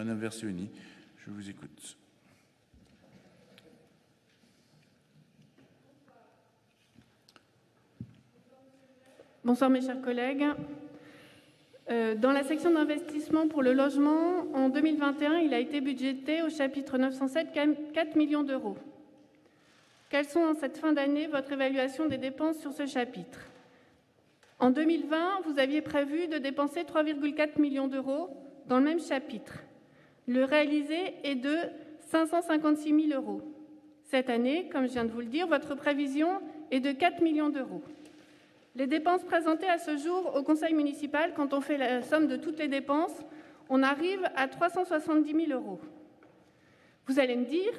Madame Verseoni, je vous écoute. Bonsoir mes chers collègues. Dans la section d'investissement pour le logement, en 2021, il a été budgété au chapitre 907 4 millions d'euros. Quelles sont en cette fin d'année votre évaluation des dépenses sur ce chapitre? En 2020, vous aviez prévu de dépenser 3,4 millions d'euros dans le même chapitre. Le réalisé est de 556 000 euros. Cette année, comme je viens de vous le dire, votre prévision est de 4 millions d'euros. Les dépenses présentées à ce jour au conseil municipal, quand on fait la somme de toutes les dépenses, on arrive à 370 000 euros. Vous allez me dire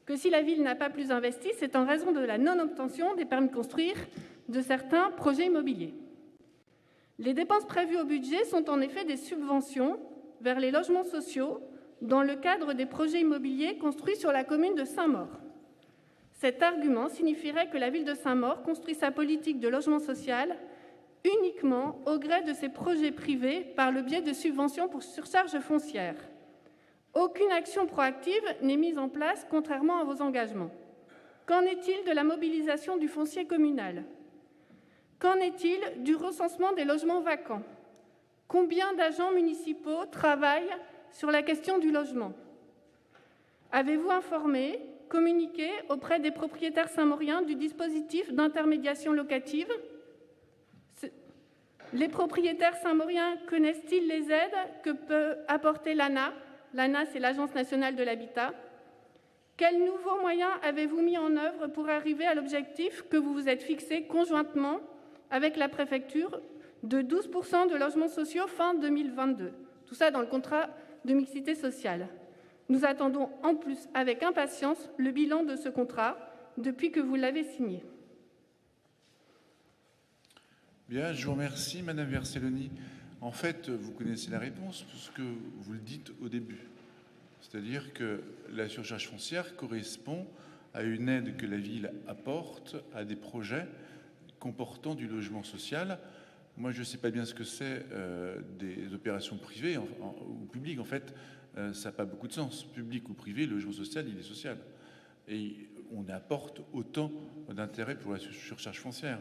que si la ville n'a pas plus investi, c'est en raison de la non-obtention des permis de construire de certains projets immobiliers. Les dépenses prévues au budget sont en effet des subventions vers les logements sociaux dans le cadre des projets immobiliers construits sur la commune de Saint-Maur. Cet argument signifierait que la ville de Saint-Maur construit sa politique de logement social uniquement au gré de ses projets privés par le biais de subventions pour surcharge foncière. Aucune action proactive n'est mise en place, contrairement à vos engagements. Qu'en est-il de la mobilisation du foncier communal? Qu'en est-il du recensement des logements vacants? Combien d'agents municipaux travaillent sur la question du logement? Avez-vous informé, communiqué auprès des propriétaires saint-mauriens du dispositif d'intermédiation locative? Les propriétaires saint-mauriens connaissent-ils les aides que peut apporter l'ANA? L'ANA, c'est l'Agence nationale de l'habitat. Quels nouveaux moyens avez-vous mis en œuvre pour arriver à l'objectif que vous vous êtes fixé conjointement avec la préfecture de 12% de logements sociaux fin 2022? Tout ça dans le contrat de mixité sociale. Nous attendons en plus avec impatience le bilan de ce contrat depuis que vous l'avez signé. Bien, je vous remercie, Madame Verseoni. En fait, vous connaissez la réponse puisque vous le dites au début. C'est-à-dire que la surcharge foncière correspond à une aide que la ville apporte à des projets comportant du logement social. Moi, je ne sais pas bien ce que c'est des opérations privées ou publiques. En fait, ça n'a pas beaucoup de sens. Public ou privé, le logement social, il est social. Et on apporte autant d'intérêt pour la surcharge foncière.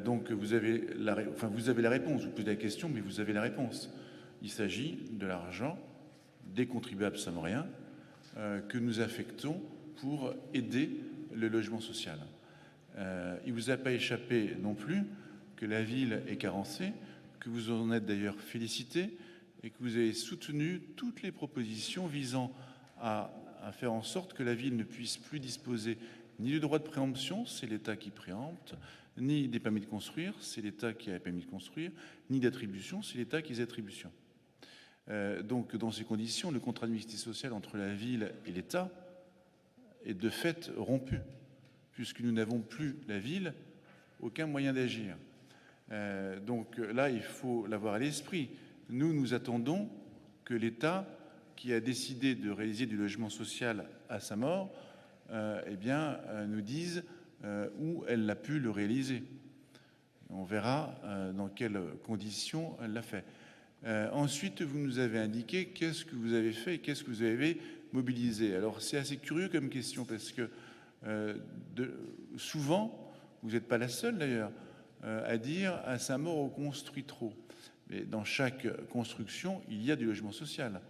Donc, vous avez la réponse. Vous posez la question, mais vous avez la réponse. Il s'agit de l'argent des contribuables saint-mauriens que nous affectons pour aider le logement social. Il ne vous a pas échappé non plus que la ville est carencée, que vous en êtes d'ailleurs félicité et que vous avez soutenu toutes les propositions visant à faire en sorte que la ville ne puisse plus disposer ni du droit de préemption, c'est l'État qui préempte, ni des permis de construire, c'est l'État qui a les permis de construire, ni d'attribution, c'est l'État qui a les attributions. Donc, dans ces conditions, le contrat de mixité sociale entre la ville et l'État est de fait rompu, puisque nous n'avons plus, la ville, aucun moyen d'agir. Donc là, il faut l'avoir à l'esprit. Nous attendons que l'État, qui a décidé de réaliser du logement social à Saint-Maur, nous dise où elle a pu le réaliser. On verra dans quelles conditions elle l'a fait. Ensuite, vous nous avez indiqué qu'est-ce que vous avez fait et qu'est-ce que vous avez mobilisé. Alors, c'est assez curieux comme question parce que souvent, vous n'êtes pas la seule d'ailleurs, à dire à Saint-Maur on construit trop. Mais dans chaque construction, il y a du logement social.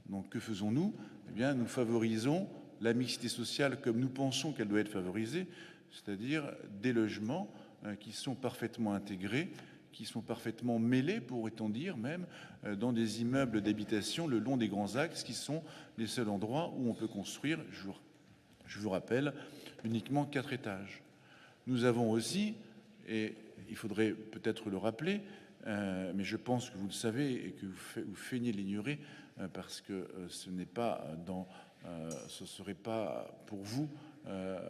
Donc que faisons-nous? Eh bien, nous favorisons la mixité sociale comme nous pensons qu'elle doit être favorisée, c'est-à-dire des logements qui sont parfaitement intégrés, qui sont parfaitement mêlés, pourrait-on dire même, dans des immeubles d'habitation le long des grands axes qui sont les seuls endroits où on peut construire, je vous rappelle, uniquement 4 étages. Nous avons aussi, et il faudrait peut-être le rappeler, mais je pense que vous le savez et que vous feignez de l'ignorer parce que ce serait pas pour vous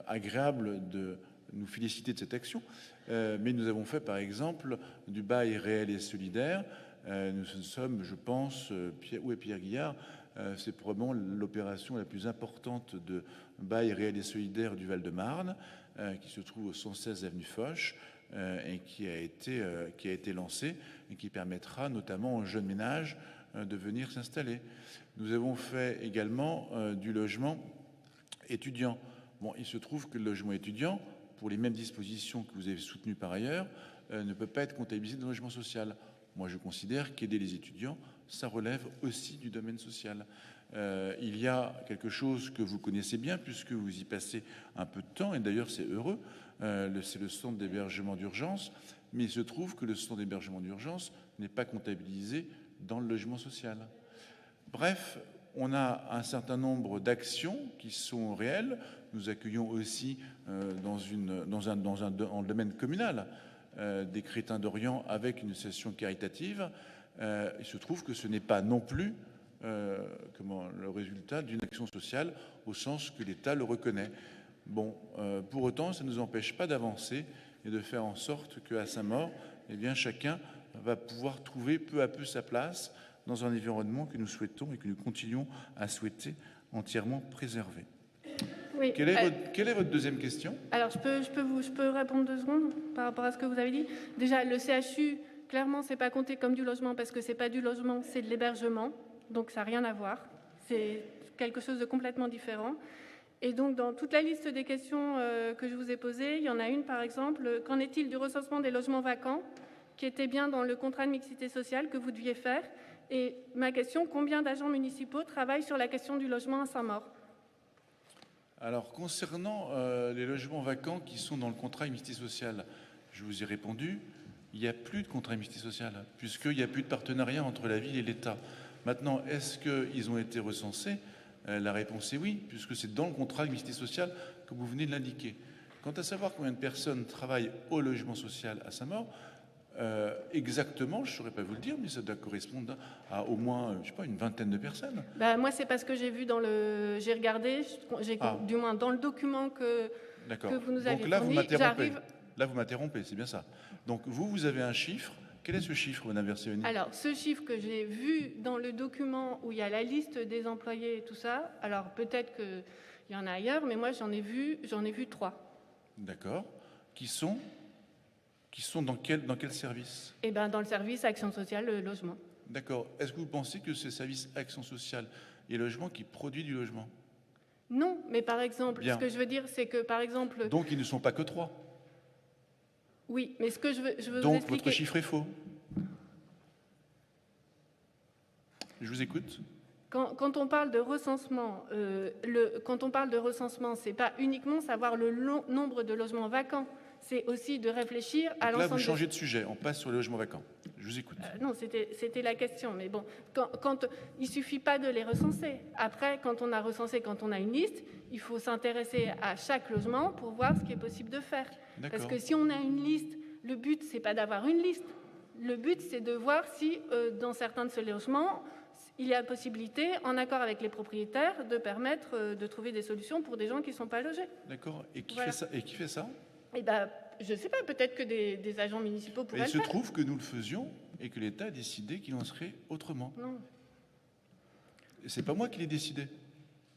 agréable de nous féliciter de cette action, mais nous avons fait par exemple du bail réel et solidaire. Nous sommes, je pense, Pierre Guillard, c'est probablement l'opération la plus importante de bail réel et solidaire du Val-de-Marne, qui se trouve au 116 avenue Foch, et qui a été lancée et qui permettra notamment aux jeunes ménages de venir s'installer. Nous avons fait également du logement étudiant. Bon, il se trouve que le logement étudiant, pour les mêmes dispositions que vous avez soutenues par ailleurs, ne peut pas être comptabilisé dans le logement social. Moi, je considère qu'aider les étudiants, ça relève aussi du domaine social. Il y a quelque chose que vous connaissez bien, puisque vous y passez un peu de temps, et d'ailleurs c'est heureux, c'est le centre d'hébergement d'urgence, mais il se trouve que le centre d'hébergement d'urgence n'est pas comptabilisé dans le logement social. Bref, on a un certain nombre d'actions qui sont réelles. Nous accueillons aussi dans le domaine communal des Crétins d'Orient avec une session caritative. Il se trouve que ce n'est pas non plus le résultat d'une action sociale au sens que l'État le reconnaît. Bon, pour autant, ça ne nous empêche pas d'avancer et de faire en sorte qu'à sa mort, eh bien, chacun va pouvoir trouver peu à peu sa place dans un environnement que nous souhaitons et que nous continuons à souhaiter entièrement préserver. Oui. Quelle est votre deuxième question? Alors, je peux répondre 2 secondes par rapport à ce que vous avez dit. Déjà, le CHU, clairement, c'est pas compté comme du logement parce que c'est pas du logement, c'est de l'hébergement. Donc, ça n'a rien à voir. C'est quelque chose de complètement différent. Et donc, dans toute la liste des questions que je vous ai posées, il y en a une, par exemple, qu'en est-il du recensement des logements vacants, qui était bien dans le contrat de mixité sociale que vous deviez faire? Et ma question, combien d'agents municipaux travaillent sur la question du logement à Saint-Maur? Alors, concernant les logements vacants qui sont dans le contrat de mixité sociale, je vous ai répondu, il n'y a plus de contrat de mixité sociale, puisqu'il n'y a plus de partenariat entre la ville et l'État. Maintenant, est-ce qu'ils ont été recensés? La réponse est oui, puisque c'est dans le contrat de mixité sociale que vous venez de l'indiquer. Quant à savoir combien de personnes travaillent au logement social à Saint-Maur, exactement, je ne saurais pas vous le dire, mais ça doit correspondre à au moins, je sais pas, une vingtaine de personnes. Bah, moi, c'est parce que j'ai vu j'ai regardé, du moins dans le document que vous nous avez fourni. Là, vous m'interrompez, c'est bien ça. Donc, vous avez un chiffre. Quel est ce chiffre, Madame Verseoni? Alors, ce chiffre que j'ai vu dans le document où il y a la liste des employés et tout ça, alors peut-être qu'il y en a ailleurs, mais moi, j'en ai vu 3. D'accord. Qui sont dans quel service? Eh bien, dans le service Action sociale logement. D'accord. Est-ce que vous pensez que c'est le service Action sociale et logement qui produit du logement? Non, mais par exemple, ce que je veux dire, c'est que par exemple... Donc, ils ne sont pas que 3. Oui, mais ce que je veux vous expliquer... Donc, votre chiffre est faux. Je vous écoute. Quand on parle de recensement, c'est pas uniquement savoir le nombre de logements vacants. C'est aussi de réfléchir à l'ensemble. Là, vous changez de sujet. On passe sur les logements vacants. Je vous écoute. Non, c'était la question. Mais bon, il suffit pas de les recenser. Après, quand on a recensé, quand on a une liste, il faut s'intéresser à chaque logement pour voir ce qui est possible de faire. Parce que si on a une liste, le but, c'est pas d'avoir une liste. Le but, c'est de voir si, dans certains de ces logements, il y a possibilité, en accord avec les propriétaires, de permettre de trouver des solutions pour des gens qui ne sont pas logés. D'accord. Et qui fait ça? Eh ben, je ne sais pas, peut-être que des agents municipaux pourraient le faire. Il se trouve que nous le faisions et que l'État a décidé qu'il en serait autrement. Non. C'est pas moi qui l'ai décidé.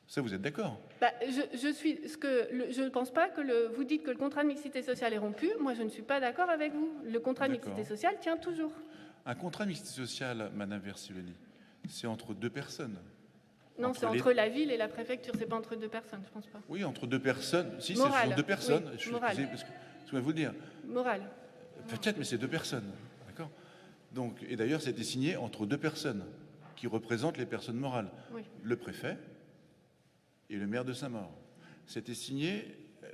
Ça, vous êtes d'accord? Je ne pense pas que vous dites que le contrat de mixité sociale est rompu. Moi, je ne suis pas d'accord avec vous. Le contrat de mixité sociale tient toujours. Un contrat de mixité sociale, Madame Verseoni, c'est entre 2 personnes. Non, c'est entre la ville et la préfecture, c'est pas entre 2 personnes, je pense pas. Oui, entre 2 personnes. Si, ce sont 2 personnes. Oui, je suis excusé, parce que je vais vous le dire. Morale. Peut-être, mais c'est 2 personnes. D'accord. Donc, et d'ailleurs, c'était signé entre 2 personnes qui représentent les personnes morales. Oui. Le préfet et le maire de Saint-Maur. C'était signé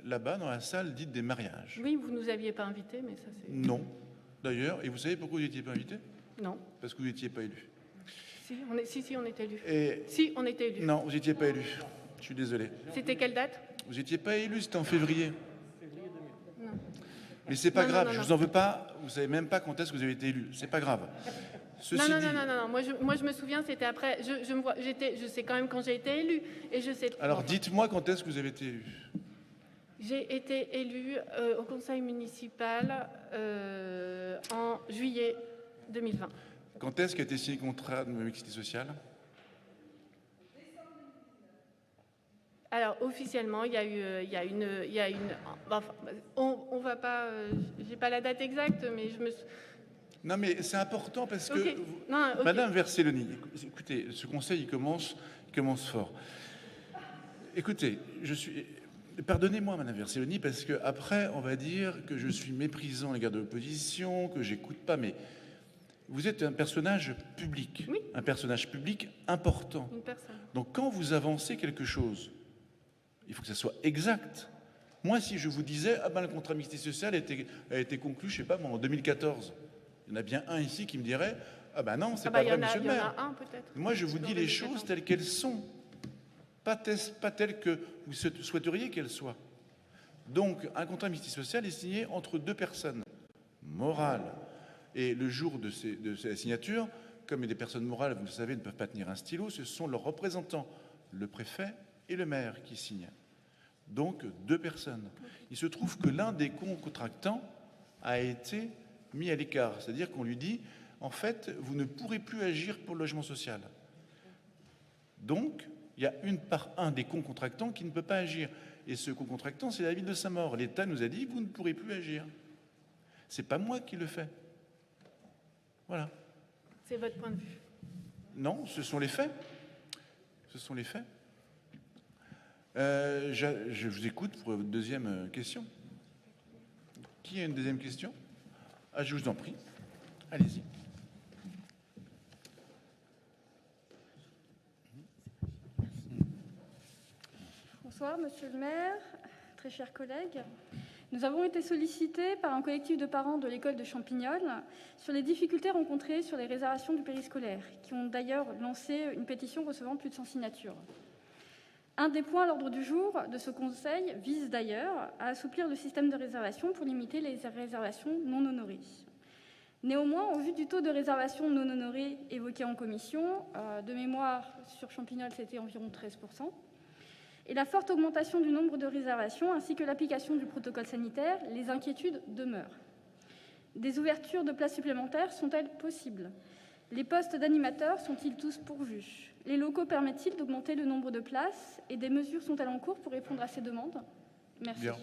là-bas dans la salle dite des mariages. Oui, vous nous aviez pas invités, mais ça c'est... Non. D'ailleurs, et vous savez pourquoi vous n'étiez pas invité? Non. Parce que vous n'étiez pas élu. Si, on était élus. Si, on était élus. Non, vous n'étiez pas élu. Je suis désolé. C'était quelle date? Vous n'étiez pas élu, c'était en février. Non. Mais c'est pas grave, je vous en veux pas. Vous savez même pas quand est-ce que vous avez été élu. C'est pas grave. Non. Moi, je me souviens, c'était après. Je sais quand même quand j'ai été élu. Et je sais. Alors, dites-moi quand est-ce que vous avez été élu. J'ai été élu au conseil municipal en juillet 2020. Quand est-ce qu'a été signé le contrat de mixité sociale? Alors officiellement, il y a une. Enfin, on va pas. J'ai pas la date exacte, mais Non, mais c'est important parce que... Ok. Non, ok. Madame Vercelloni, écoutez, ce conseil, il commence fort. Écoutez, pardonnez-moi, Madame Vercelloni, parce que après, on va dire que je suis méprisant à l'égard de l'opposition, que j'écoute pas, mais vous êtes un personnage public, Oui. un personnage public important. Une personne. Donc, quand vous avancez quelque chose, il faut que ça soit exact. Moi, si je vous disais, ah ben, le contrat mixité social a été conclu, je sais pas moi, en 2014, il y en a bien un ici qui me dirait, ah ben non, c'est pas vrai, monsieur le maire. Il y en a un peut-être. Moi, je vous dis les choses telles qu'elles sont, pas telles que vous souhaiteriez qu'elles soient. Donc, un contrat mixité social est signé entre deux personnes morales. Et le jour de la signature, comme les personnes morales, vous le savez, ne peuvent pas tenir un stylo, ce sont leurs représentants, le préfet et le maire, qui signent. Donc, deux personnes. Il se trouve que l'un des contractants a été mis à l'écart. C'est-à-dire qu'on lui dit, en fait, vous ne pourrez plus agir pour le logement social. Donc, il y a un des co-contractants qui ne peut pas agir. Et ce co-contractant, c'est la ville de Saint-Maur. L'État nous a dit, vous ne pourrez plus agir. C'est pas moi qui le fais. Voilà. C'est votre point de vue. Non, ce sont les faits. Ce sont les faits. Je vous écoute pour votre deuxième question. Qui a une deuxième question? Ah, je vous en prie. Allez-y. Bonsoir, monsieur le maire, très chers collègues. Nous avons été sollicités par un collectif de parents de l'école de Champignol sur les difficultés rencontrées sur les réservations du périscolaire, qui ont d'ailleurs lancé une pétition recevant plus de 100 signatures. Un des points à l'ordre du jour de ce conseil vise d'ailleurs à assouplir le système de réservation pour limiter les réservations non honorées. Néanmoins, au vu du taux de réservation non honorée évoqué en commission, de mémoire sur Champignol, c'était environ 13%, et la forte augmentation du nombre de réservations ainsi que l'application du protocole sanitaire, les inquiétudes demeurent. Des ouvertures de places supplémentaires sont-elles possibles? Les postes d'animateurs sont-ils tous pourvus? Les locaux permettent-ils d'augmenter le nombre de places? Et des mesures sont-elles en cours pour répondre à ces demandes? Merci. Bien.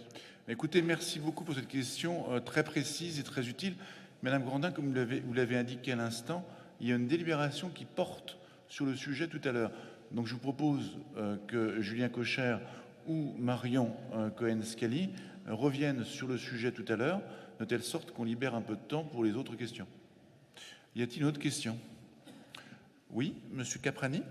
Écoutez, merci beaucoup pour cette question très précise et très utile. Madame Grandin, comme vous l'avez indiqué à l'instant, il y a une délibération qui porte sur le sujet tout à l'heure. Donc je vous propose que Julien Cocher ou Marion Cohen-Scali reviennent sur le sujet tout à l'heure, de telle sorte qu'on libère un peu de temps pour les autres questions. Y a-t-il une autre question? Oui, monsieur Caprani.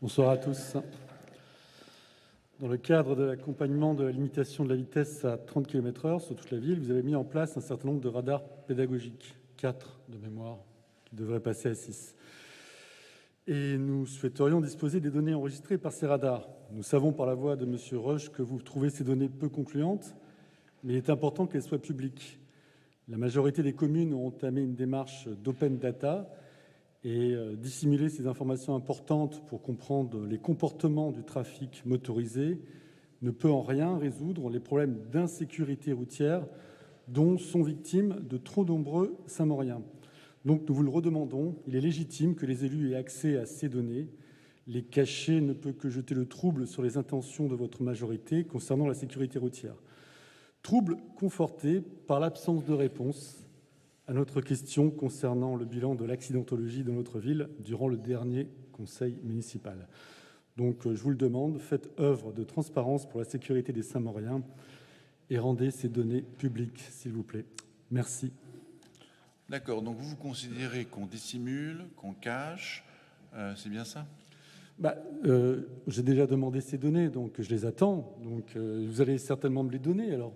Bonsoir à tous. Dans le cadre de l'accompagnement de la limitation de la vitesse à 30 km/h sur toute la ville, vous avez mis en place un certain nombre de radars pédagogiques, 4 de mémoire, qui devraient passer à 6. Et nous souhaiterions disposer des données enregistrées par ces radars. Nous savons par la voix de M. Roche que vous trouvez ces données peu concluantes, mais il est important qu'elles soient publiques. La majorité des communes ont entamé une démarche d'open data et dissimuler ces informations importantes pour comprendre les comportements du trafic motorisé ne peut en rien résoudre les problèmes d'insécurité routière dont sont victimes de trop nombreux Saint-Mauriens. Donc nous vous le redemandons, il est légitime que les élus aient accès à ces données. Les cacher ne peut que jeter le trouble sur les intentions de votre majorité concernant la sécurité routière. Trouble conforté par l'absence de réponse à notre question concernant le bilan de l'accidentologie dans notre ville durant le dernier conseil municipal. Donc, je vous le demande, faites œuvre de transparence pour la sécurité des Saint-Mauriens et rendez ces données publiques, s'il vous plaît. Merci. D'accord, donc vous considérez qu'on dissimule, qu'on cache, c'est bien ça? J'ai déjà demandé ces données, donc je les attends. Donc, vous allez certainement me les donner, alors.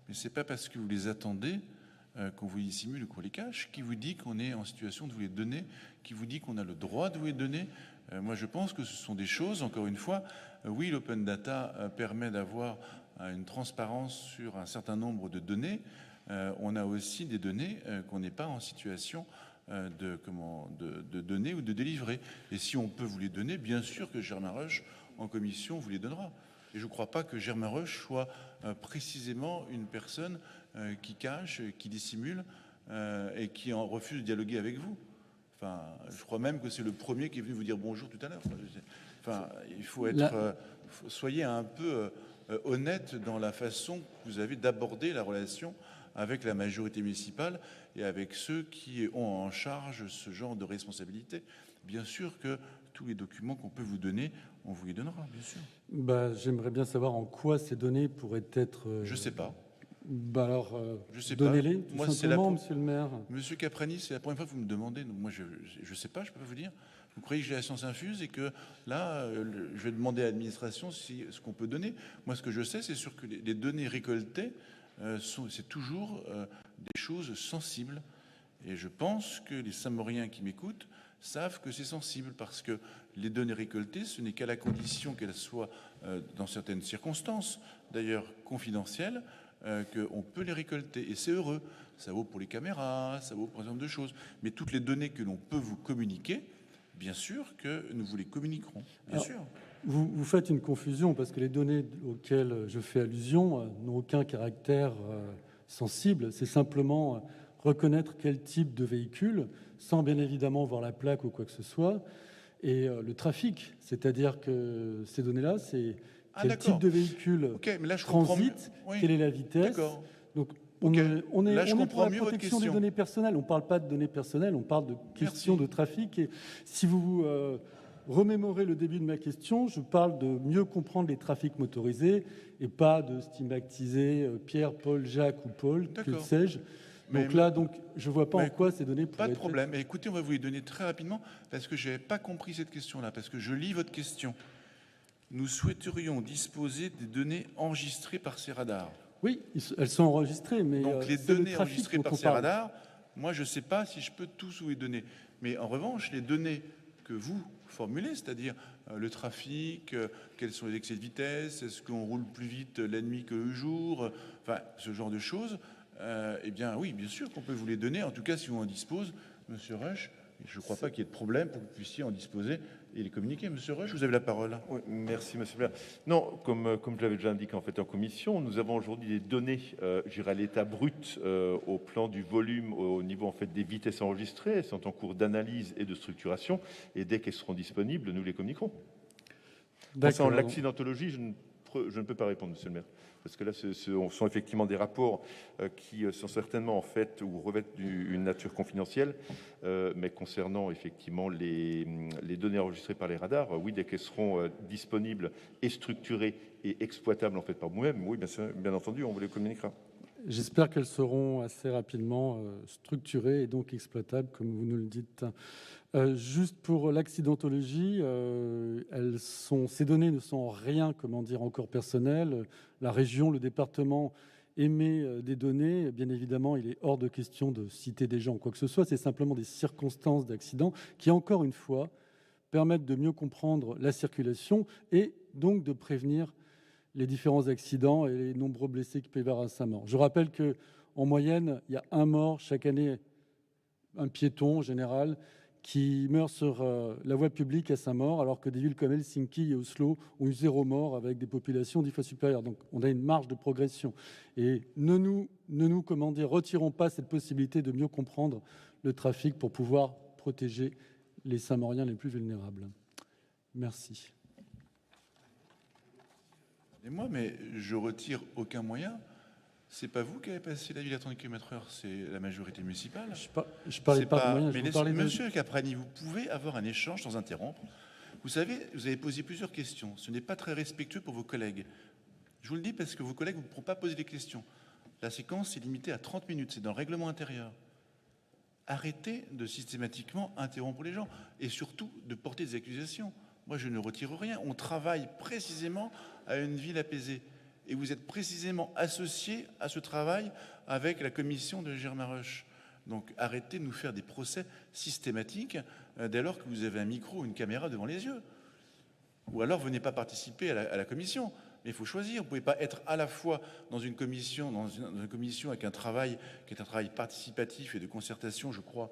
Mais ce n'est pas parce que vous les attendez qu'on vous dissimule ou qu'on les cache, qui vous dit qu'on est en situation de vous les donner, qui vous dit qu'on a le droit de vous les donner. Moi, je pense que ce sont des choses, encore une fois, oui, l'open data permet d'avoir une transparence sur un certain nombre de données. On a aussi des données qu'on n'est pas en situation de donner ou de délivrer. Et si on peut vous les donner, bien sûr que Germain Roche, en commission, vous les donnera. Et je ne crois pas que Germain Roche soit précisément une personne qui cache, qui dissimule et qui en refuse de dialoguer avec vous. Enfin, je crois même que c'est le premier qui est venu vous dire bonjour tout à l'heure. Enfin, il faut être... soyez un peu honnête dans la façon que vous avez d'aborder la relation avec la majorité municipale et avec ceux qui ont en charge ce genre de responsabilité. Bien sûr que tous les documents qu'on peut vous donner, on vous les donnera, bien sûr. J'aimerais bien savoir en quoi ces données pourraient être... Je ne sais pas. Je sais donnez-les, pas. tout Moi, simplement, monsieur le maire. Monsieur Caprani, c'est la première fois que vous me demandez. Donc moi, je ne sais pas, je peux pas vous dire. Vous croyez que j'ai la science infuse et que là, je vais demander à l'administration ce qu'on peut donner. Moi, ce que je sais, c'est sûr que les données récoltées, c'est toujours des choses sensibles. Et je pense que les Saint-Mauriens qui m'écoutent savent que c'est sensible parce que les données récoltées, ce n'est qu'à la condition qu'elles soient, dans certaines circonstances, d'ailleurs confidentielles, qu'on peut les récolter. Et c'est heureux. Ça vaut pour les caméras, ça vaut pour un certain nombre de choses. Mais toutes les données que l'on peut vous communiquer, bien sûr que nous vous les communiquerons. Bien sûr. Vous faites une confusion parce que les données auxquelles je fais allusion n'ont aucun caractère sensible. C'est simplement reconnaître quel type de véhicule, sans bien évidemment voir la plaque ou quoi que ce soit, et le trafic. C'est-à-dire que ces données-là, c'est quel type de véhicule transite, quelle est la vitesse. Donc, on est pour la protection des données personnelles. On ne parle pas de données personnelles, on parle de questions de trafic. Et si vous remémorez le début de ma question, je parle de mieux comprendre les trafics motorisés et pas de stigmatiser Pierre, Paul, Jacques ou Paul, que sais-je. Donc je ne vois pas en quoi ces données pourraient être... Pas de problème. Mais écoutez, on va vous les donner très rapidement parce que je n'avais pas compris cette question-là, parce que je lis votre question. Nous souhaiterions disposer des données enregistrées par ces radars. Oui, elles sont enregistrées, mais donc les données enregistrées par ces radars, moi je ne sais pas si je peux tous vous les donner. Mais en revanche, les données que vous formulez, c'est-à-dire le trafic, quels sont les excès de vitesse, est-ce qu'on roule plus vite la nuit que le jour, enfin ce genre de choses, eh bien oui, bien sûr qu'on peut vous les donner. En tout cas, si on en dispose, Monsieur Rush, je ne crois pas qu'il y ait de problème pour que vous puissiez en disposer et les communiquer. Monsieur Rush, vous avez la parole. Oui, merci, monsieur le maire. Non, comme je l'avais déjà indiqué en fait en commission, nous avons aujourd'hui des données, j'irai à l'état brut, au plan du volume, au niveau en fait des vitesses enregistrées. Elles sont en cours d'analyse et de structuration, et dès qu'elles seront disponibles, nous les communiquerons. Concernant l'accidentologie, je ne peux pas répondre, monsieur le maire. Parce que là, ce sont effectivement des rapports qui sont certainement en fait ou revêtent une nature confidentielle, mais concernant effectivement les données enregistrées par les radars, oui, dès qu'elles seront disponibles et structurées et exploitables en fait par vous-même, oui, bien entendu, on vous les communiquera. J'espère qu'elles seront assez rapidement structurées et donc exploitables, comme vous nous le dites. Juste pour l'accidentologie, ces données ne sont en rien, encore personnelles. La région, le département émet des données. Bien évidemment, il est hors de question de citer des gens ou quoi que ce soit. C'est simplement des circonstances d'accident qui, encore une fois, permettent de mieux comprendre la circulation et donc de prévenir les différents accidents et les nombreux blessés qui peuvent y avoir à Saint-Maur. Je rappelle qu'en moyenne, il y a un mort chaque année, un piéton en général, qui meurt sur la voie publique à Saint-Maur, alors que des villes comme Helsinki et Oslo ont eu 0 mort avec des populations 10 fois supérieures. Donc on a une marge de progression. Et ne nous retirons pas cette possibilité de mieux comprendre le trafic pour pouvoir protéger les Saint-Mauriens les plus vulnérables. Merci. Et moi, mais je retire aucun moyen. C'est pas vous qui avez passé la ville à 30 km/h, c'est la majorité municipale. Je parlais pas de moyens. Mais monsieur Caprani, vous pouvez avoir un échange sans interrompre. Vous savez, vous avez posé plusieurs questions. Ce n'est pas très respectueux pour vos collègues. Je vous le dis parce que vos collègues ne vous pourront pas poser des questions. La séquence est limitée à 30 minutes. C'est dans le règlement intérieur. Arrêtez de systématiquement interrompre les gens et surtout de porter des accusations. Moi, je ne retire rien. On travaille précisément à une ville apaisée. Et vous êtes précisément associé à ce travail avec la commission de Germain Rush. Donc arrêtez de nous faire des procès systématiques dès lors que vous avez un micro ou une caméra devant les yeux. Ou alors venez pas participer à la commission. Mais il faut choisir. Vous ne pouvez pas être à la fois dans une commission, avec un travail qui est un travail participatif et de concertation, je crois,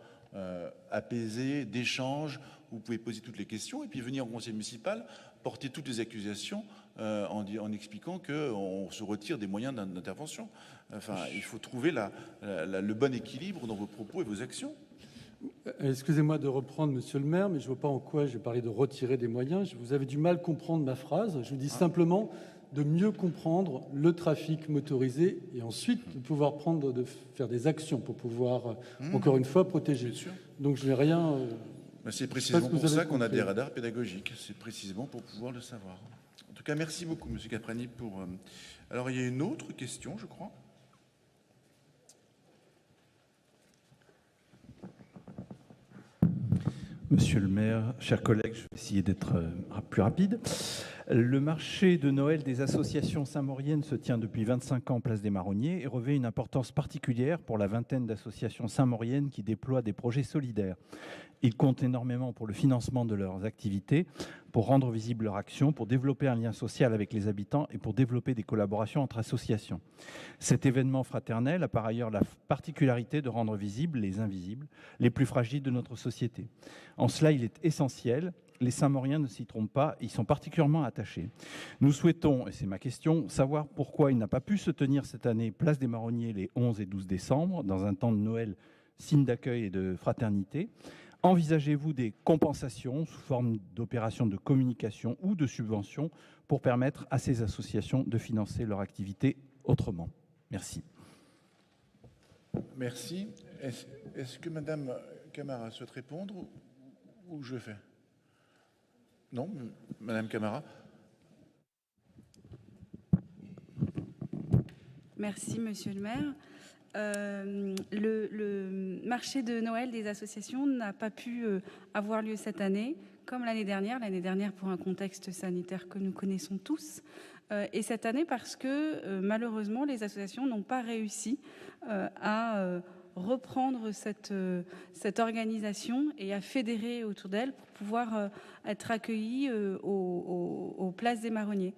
apaisé, d'échange, où vous pouvez poser toutes les questions, et puis venir au conseil municipal, porter toutes les accusations en expliquant qu'on se retire des moyens d'intervention. Enfin, il faut trouver le bon équilibre dans vos propos et vos actions. Excusez-moi de reprendre, monsieur le maire, mais je ne vois pas en quoi j'ai parlé de retirer des moyens. Vous avez du mal à comprendre ma phrase. Je vous dis simplement de mieux comprendre le trafic motorisé et ensuite de pouvoir de faire des actions pour pouvoir, encore une fois, protéger. Bien sûr. Donc je n'ai rien... C'est précisément pour ça qu'on a compris. des radars pédagogiques. C'est précisément pour pouvoir le savoir. En tout cas, merci beaucoup, M. Caprani. Alors, il y a une autre question, je crois. Monsieur le maire, chers collègues, je vais essayer d'être plus rapide. Le marché de Noël des associations saint-mauriennes se tient depuis 25 ans place des Marronniers et revêt une importance particulière pour la vingtaine d'associations saint-mauriennes qui déploient des projets solidaires. Ils comptent énormément pour le financement de leurs activités, pour rendre visible leur action, pour développer un lien social avec les habitants et pour développer des collaborations entre associations. Cet événement fraternel a par ailleurs la particularité de rendre visibles les invisibles, les plus fragiles de notre société. En cela, il est essentiel. Les Saint-Mauriens ne s'y trompent pas, ils sont particulièrement attachés. Nous souhaitons, et c'est ma question, savoir pourquoi il n'a pas pu se tenir cette année place des Marronniers les 11 et 12 décembre, dans un temps de Noël, signe d'accueil et de fraternité. Envisagez-vous des compensations sous forme d'opérations de communication ou de subventions pour permettre à ces associations de financer leur activité autrement? Merci. Merci. Est-ce que Mme Camara souhaite répondre ou je fais? Non, Madame Camara. Merci, Monsieur le maire. Le marché de Noël des associations n'a pas pu avoir lieu cette année, comme l'année dernière pour un contexte sanitaire que nous connaissons tous, et cette année parce que malheureusement les associations n'ont pas réussi à reprendre cette organisation et à fédérer autour d'elle pour pouvoir être accueillies aux places des Marronniers.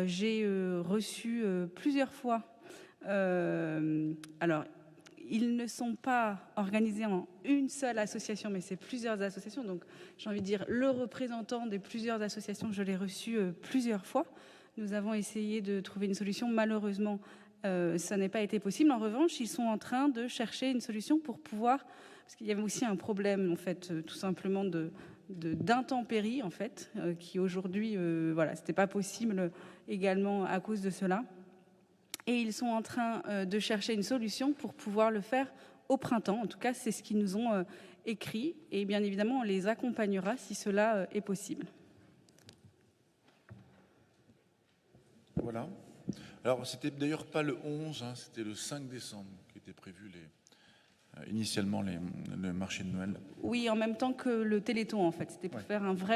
J'ai reçu plusieurs fois. Alors, ils ne sont pas organisés en une seule association, mais c'est plusieurs associations. Donc, j'ai envie de dire, le représentant des plusieurs associations, je l'ai reçu plusieurs fois. Nous avons essayé de trouver une solution. Malheureusement, ça n'a pas été possible. En revanche, ils sont en train de chercher une solution pour pouvoir... Parce qu'il y avait aussi un problème, en fait, tout simplement d'intempéries, en fait, qui aujourd'hui, voilà, c'était pas possible également à cause de cela. Et ils sont en train de chercher une solution pour pouvoir le faire au printemps. En tout cas, c'est ce qu'ils nous ont écrit. Et bien évidemment, on les accompagnera si cela est possible. Voilà. Alors, c'était d'ailleurs pas le 11, hein, c'était le 5 décembre qui était prévu initialement le marché de Noël. Oui, en même temps que le Téléthon, en fait. C'était pour faire un vrai